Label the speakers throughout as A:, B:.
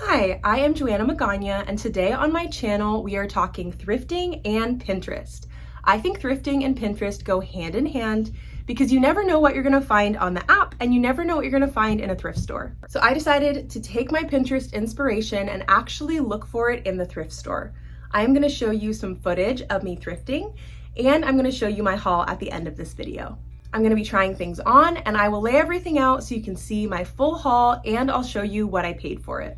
A: Hi, I am Joanna Magana, and today on my channel we are talking thrifting and Pinterest. I think thrifting and Pinterest go hand in hand because you never know what you're going to find on the app and you never know what you're going to find in a thrift store. So I decided to take my Pinterest inspiration and actually look for it in the thrift store. I am going to show you some footage of me thrifting, and I'm going to show you my haul at the end of this video. I'm going to be trying things on, and I will lay everything out so you can see my full haul, and I'll show you what I paid for it.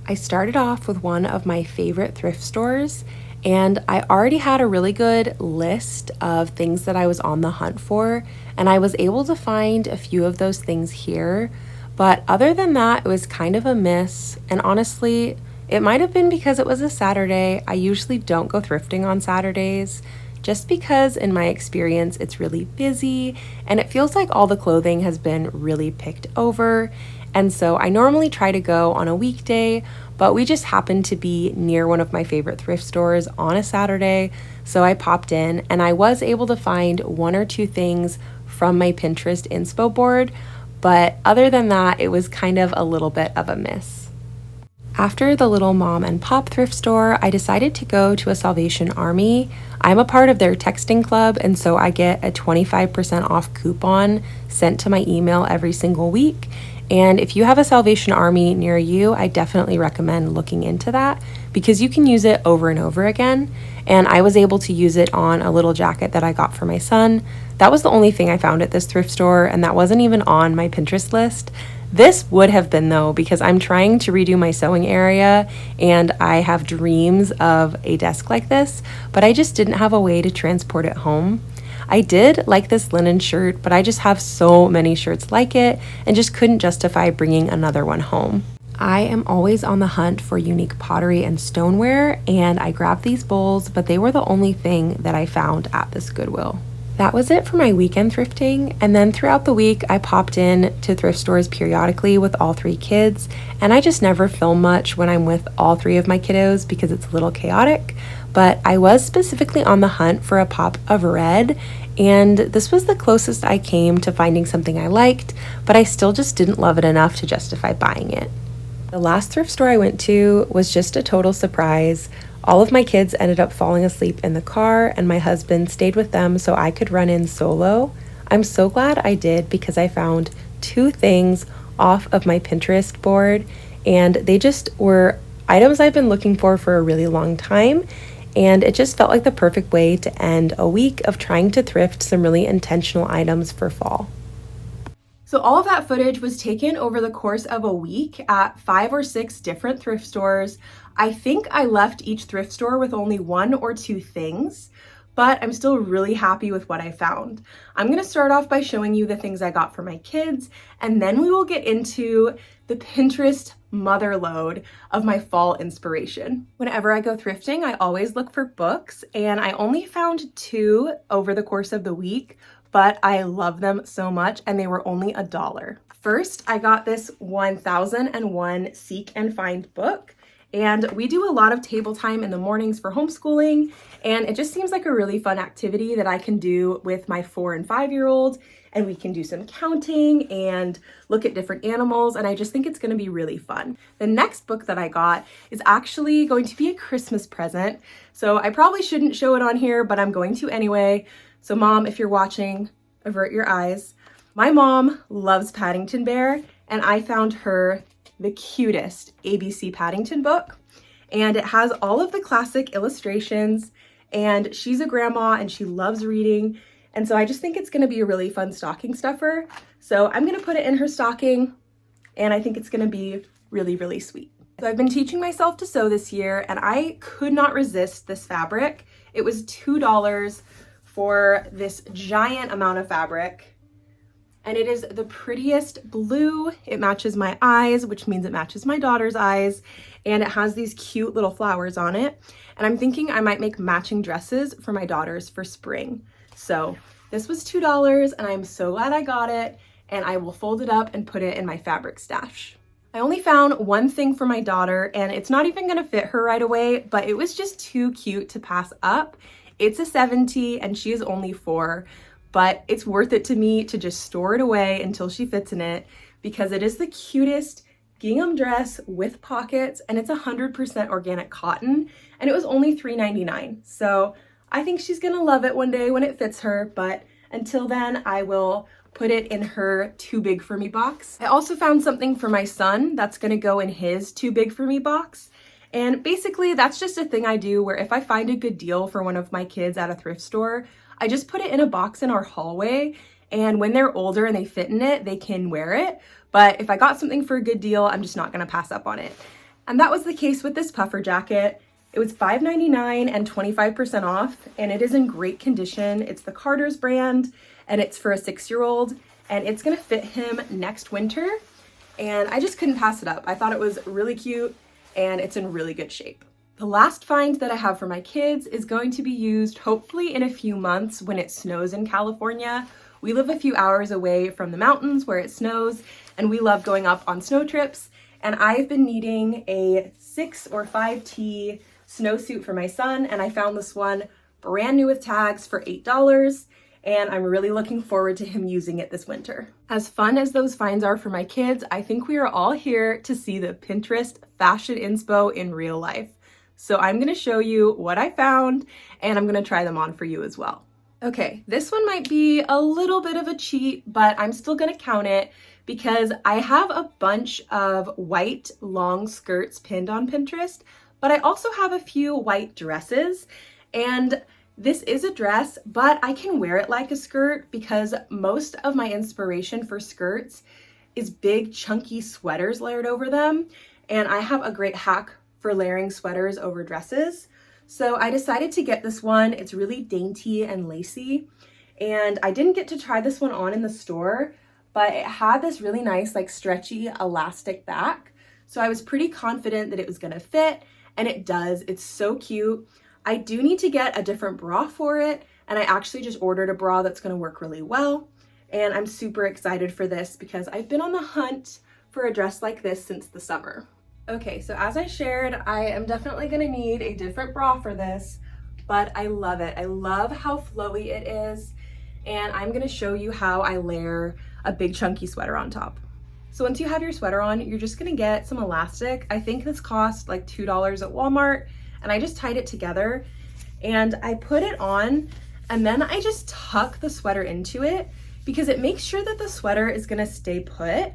A: I started off with one of my favorite thrift stores, and I already had a really good list of things that I was on the hunt for, and I was able to find a few of those things here. But other than that, it was kind of a miss, and honestly, it might have been because it was a Saturday. I usually don't go thrifting on Saturdays, just because in my experience it's really busy and it feels like all the clothing has been really picked over. And so I normally try to go on a weekday, but we just happened to be near one of my favorite thrift stores on a Saturday. So I popped in and I was able to find one or two things from my Pinterest INSPO board. But other than that, it was kind of a little bit of a miss. After the little mom and pop thrift store, I decided to go to a Salvation Army. I'm a part of their texting club, and so I get a 25% off coupon sent to my email every single week. And if you have a Salvation Army near you, I definitely recommend looking into that because you can use it over and over again. And I was able to use it on a little jacket that I got for my son. That was the only thing I found at this thrift store, and that wasn't even on my Pinterest list. This would have been though, because I'm trying to redo my sewing area and I have dreams of a desk like this, but I just didn't have a way to transport it home. I did like this linen shirt, but I just have so many shirts like it and just couldn't justify bringing another one home. I am always on the hunt for unique pottery and stoneware, and I grabbed these bowls, but they were the only thing that I found at this Goodwill. That was it for my weekend thrifting, and then throughout the week I popped in to thrift stores periodically with all three kids, and I just never film much when I'm with all three of my kiddos because it's a little chaotic, but I was specifically on the hunt for a pop of red, and this was the closest I came to finding something I liked, but I still just didn't love it enough to justify buying it. The last thrift store I went to was just a total surprise. All of my kids ended up falling asleep in the car, and my husband stayed with them so I could run in solo. I'm so glad I did because I found two things off of my Pinterest board, and they just were items I've been looking for a really long time, and it just felt like the perfect way to end a week of trying to thrift some really intentional items for fall. So all of that footage was taken over the course of a week at 5 or 6 different thrift stores. I think I left each thrift store with only 1 or 2 things, but I'm still really happy with what I found. I'm going to start off by showing you the things I got for my kids, and then we will get into the Pinterest motherlode of my fall inspiration. Whenever I go thrifting, I always look for books, and I only found 2 over the course of the week, but I love them so much, and they were only $1. First, I got this 1001 Seek and Find book, and we do a lot of table time in the mornings for homeschooling, and it just seems like a really fun activity that I can do with my 4 and 5-year-old, and we can do some counting and look at different animals, and I just think it's going to be really fun. The next book that I got is actually going to be a Christmas present, so I probably shouldn't show it on here, but I'm going to anyway. So Mom, if you're watching, avert your eyes. My mom loves Paddington Bear, and I found her the cutest ABC Paddington book, and it has all of the classic illustrations, and she's a grandma and she loves reading, and so I just think it's going to be a really fun stocking stuffer. So I'm going to put it in her stocking, and I think it's going to be really, really sweet. So I've been teaching myself to sew this year, and I could not resist this fabric. It was $2 for this giant amount of fabric, and it is the prettiest blue. It matches my eyes, which means it matches my daughter's eyes, and it has these cute little flowers on it, and I'm thinking I might make matching dresses for my daughters for spring. So this was $2, and I'm so glad I got it, and I will fold it up and put it in my fabric stash. I only found one thing for my daughter, and it's not even gonna fit her right away, but it was just too cute to pass up. It's a 70 and she is only 4, but it's worth it to me to just store it away until she fits in it because it is the cutest gingham dress with pockets, and it's 100% organic cotton, and it was only $3.99. So I think she's gonna love it one day when it fits her, but until then, I will put it in her too big for me box. I also found something for my son that's gonna go in his too big for me box. And basically that's just a thing I do where if I find a good deal for one of my kids at a thrift store, I just put it in a box in our hallway, and when they're older and they fit in it, they can wear it. But if I got something for a good deal, I'm just not gonna pass up on it. And that was the case with this puffer jacket. It was $5.99 and 25% off, and it is in great condition. It's the Carter's brand, and it's for a 6-year-old, and it's gonna fit him next winter. And I just couldn't pass it up. I thought it was really cute, and it's in really good shape. The last find that I have for my kids is going to be used hopefully in a few months when it snows in California. We live a few hours away from the mountains where it snows, and we love going up on snow trips. And I've been needing a 6 or 5T snowsuit for my son, and I found this one brand new with tags for $8, and I'm really looking forward to him using it this winter. As fun as those finds are for my kids, I think we are all here to see the Pinterest fashion inspo in real life. So I'm gonna show you what I found, and I'm gonna try them on for you as well. Okay, this one might be a little bit of a cheat, but I'm still gonna count it because I have a bunch of white long skirts pinned on Pinterest, but I also have a few white dresses, and this is a dress, but I can wear it like a skirt because most of my inspiration for skirts is big chunky sweaters layered over them, and I have a great hack for layering sweaters over dresses. So I decided to get this one. It's really dainty and lacy, and I didn't get to try this one on in the store, but it had this really nice like stretchy elastic back. So I was pretty confident that it was gonna fit, and it does. It's so cute. I do need to get a different bra for it, and I actually just ordered a bra that's gonna work really well. And I'm super excited for this because I've been on the hunt for a dress like this since the summer. Okay, so as I shared, I am definitely gonna need a different bra for this, but I love it. I love how flowy it is, and I'm gonna show you how I layer a big chunky sweater on top. So once you have your sweater on, you're just gonna get some elastic. I think this cost like $2 at Walmart, and I just tied it together, and I put it on, and then I just tuck the sweater into it because it makes sure that the sweater is gonna stay put,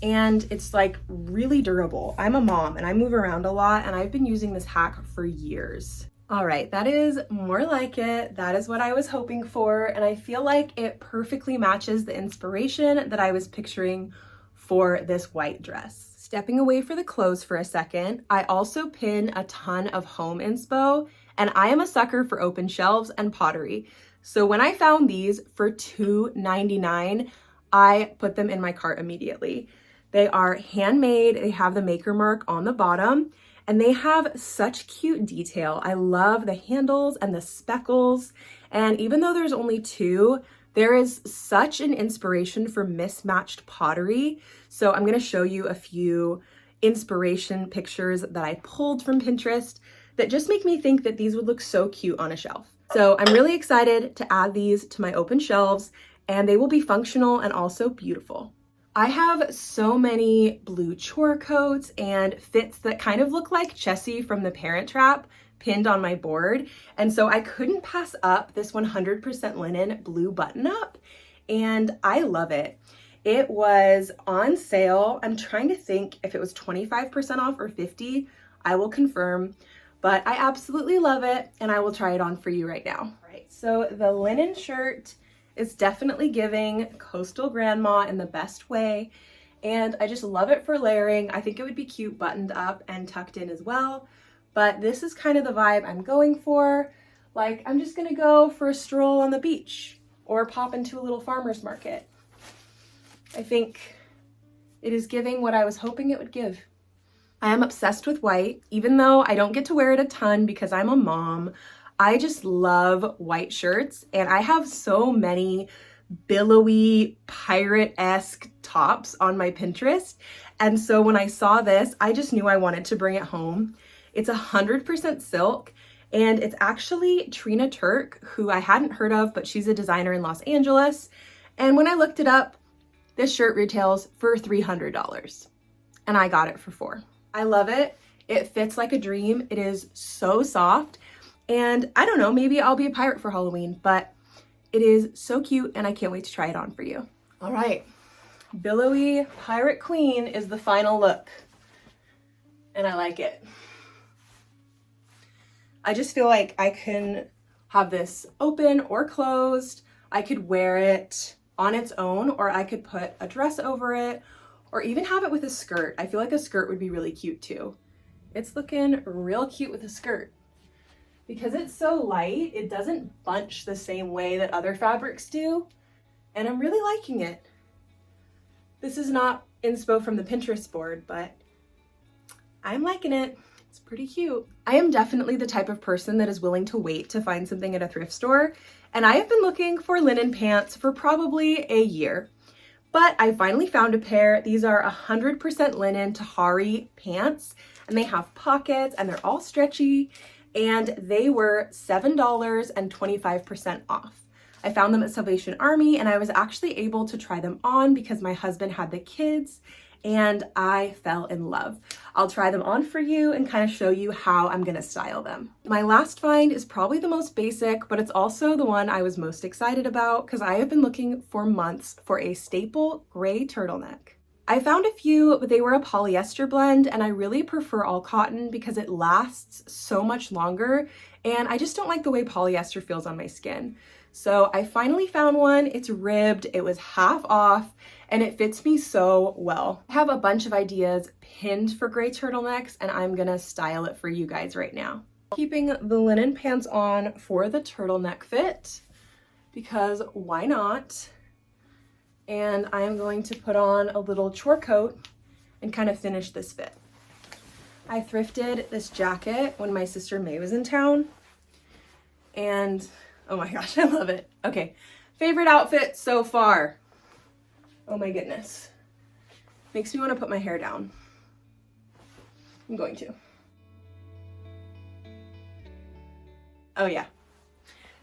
A: and it's like really durable. I'm a mom and I move around a lot, and I've been using this hack for years. All right, that is more like it. That is what I was hoping for, and I feel like it perfectly matches the inspiration that I was picturing for this white dress. Stepping away for the clothes for a second, I also pin a ton of home inspo, and I am a sucker for open shelves and pottery. So when I found these for $2.99, I put them in my cart immediately. They are handmade, they have the maker mark on the bottom, and they have such cute detail. I love the handles and the speckles, and even though there's only 2, there is such an inspiration for mismatched pottery. So I'm gonna show you a few inspiration pictures that I pulled from Pinterest that just make me think that these would look so cute on a shelf. So I'm really excited to add these to my open shelves, and they will be functional and also beautiful. I have so many blue chore coats and fits that kind of look like Chessie from The Parent Trap pinned on my board. And so I couldn't pass up this 100% linen blue button up, and I love it. It was on sale. I'm trying to think if it was 25% off or 50. I will confirm, but I absolutely love it, and I will try it on for you right now. All right, so the linen shirt is definitely giving coastal grandma in the best way, and I just love it for layering. I think it would be cute buttoned up and tucked in as well, but this is kind of the vibe I'm going for. Like, I'm just gonna go for a stroll on the beach or pop into a little farmer's market. I think it is giving what I was hoping it would give. I am obsessed with white, even though I don't get to wear it a ton because I'm a mom. I just love white shirts, and I have so many billowy pirate-esque tops on my Pinterest. And so when I saw this, I just knew I wanted to bring it home. It's 100% silk, and it's actually Trina Turk, who I hadn't heard of, but she's a designer in Los Angeles. And when I looked it up, this shirt retails for $300. and I got it for $4. I love it. It fits like a dream. It is so soft, and I don't know, maybe I'll be a pirate for Halloween, but it is so cute and I can't wait to try it on for you. All right, billowy pirate queen is the final look, and I like it. I just feel like I can have this open or closed. I could wear it on its own, or I could put a dress over it, or even have it with a skirt. I feel like a skirt would be really cute too. It's looking real cute with a skirt. Because it's so light, it doesn't bunch the same way that other fabrics do, and I'm really liking it. This is not INSPO from the Pinterest board, but I'm liking it. It's pretty cute. I am definitely the type of person that is willing to wait to find something at a thrift store, and I have been looking for linen pants for probably a year. But I finally found a pair. These are 100% linen Tahari pants, and they have pockets, and they're all stretchy, and they were $7 and 25% off. I found them at Salvation Army, and I was actually able to try them on because my husband had the kids, and I fell in love. I'll try them on for you and kind of show you how I'm gonna style them. My last find is probably the most basic, but it's also the one I was most excited about because I have been looking for months for a staple gray turtleneck. I found a few, but they were a polyester blend, and I really prefer all cotton because it lasts so much longer, and I just don't like the way polyester feels on my skin. So I finally found one. It's ribbed, it was half off, and it fits me so well. I have a bunch of ideas pinned for gray turtlenecks, and I'm gonna style it for you guys right now. Keeping the linen pants on for the turtleneck fit, because why not? And I am going to put on a little chore coat and kind of finish this fit. I thrifted this jacket when my sister May was in town, and oh my gosh, I love it. Okay, favorite outfit so far. Oh my goodness. Makes me want to put my hair down. I'm going to. Oh yeah.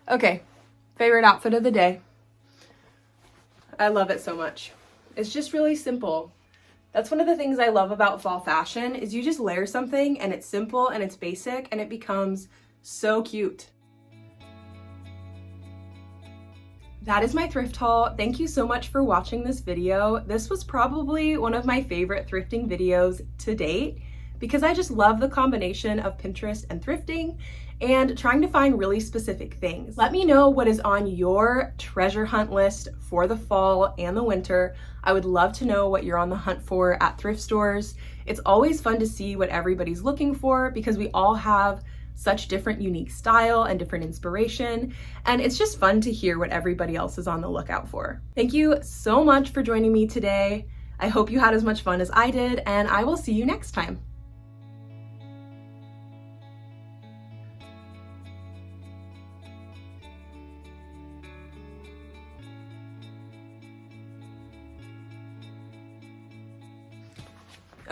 A: Okay, favorite outfit of the day. I love it so much. It's just really simple. That's one of the things I love about fall fashion is you just layer something and it's simple and it's basic and it becomes so cute. That is my thrift haul. Thank you so much for watching this video. This was probably one of my favorite thrifting videos to date because I just love the combination of Pinterest and thrifting and trying to find really specific things. Let me know what is on your treasure hunt list for the fall and the winter. I would love to know what you're on the hunt for at thrift stores. It's always fun to see what everybody's looking for because we all have such different unique style and different inspiration, and it's just fun to hear what everybody else is on the lookout for. Thank you so much for joining me today. I hope you had as much fun as I did, and I will see you next time.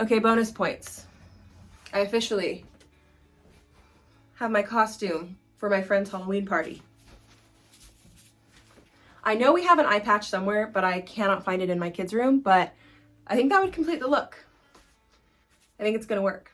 A: Okay, bonus points. I officially have my costume for my friend's Halloween party. I know we have an eye patch somewhere, but I cannot find it in my kids' room, but I think that would complete the look. I think it's gonna work.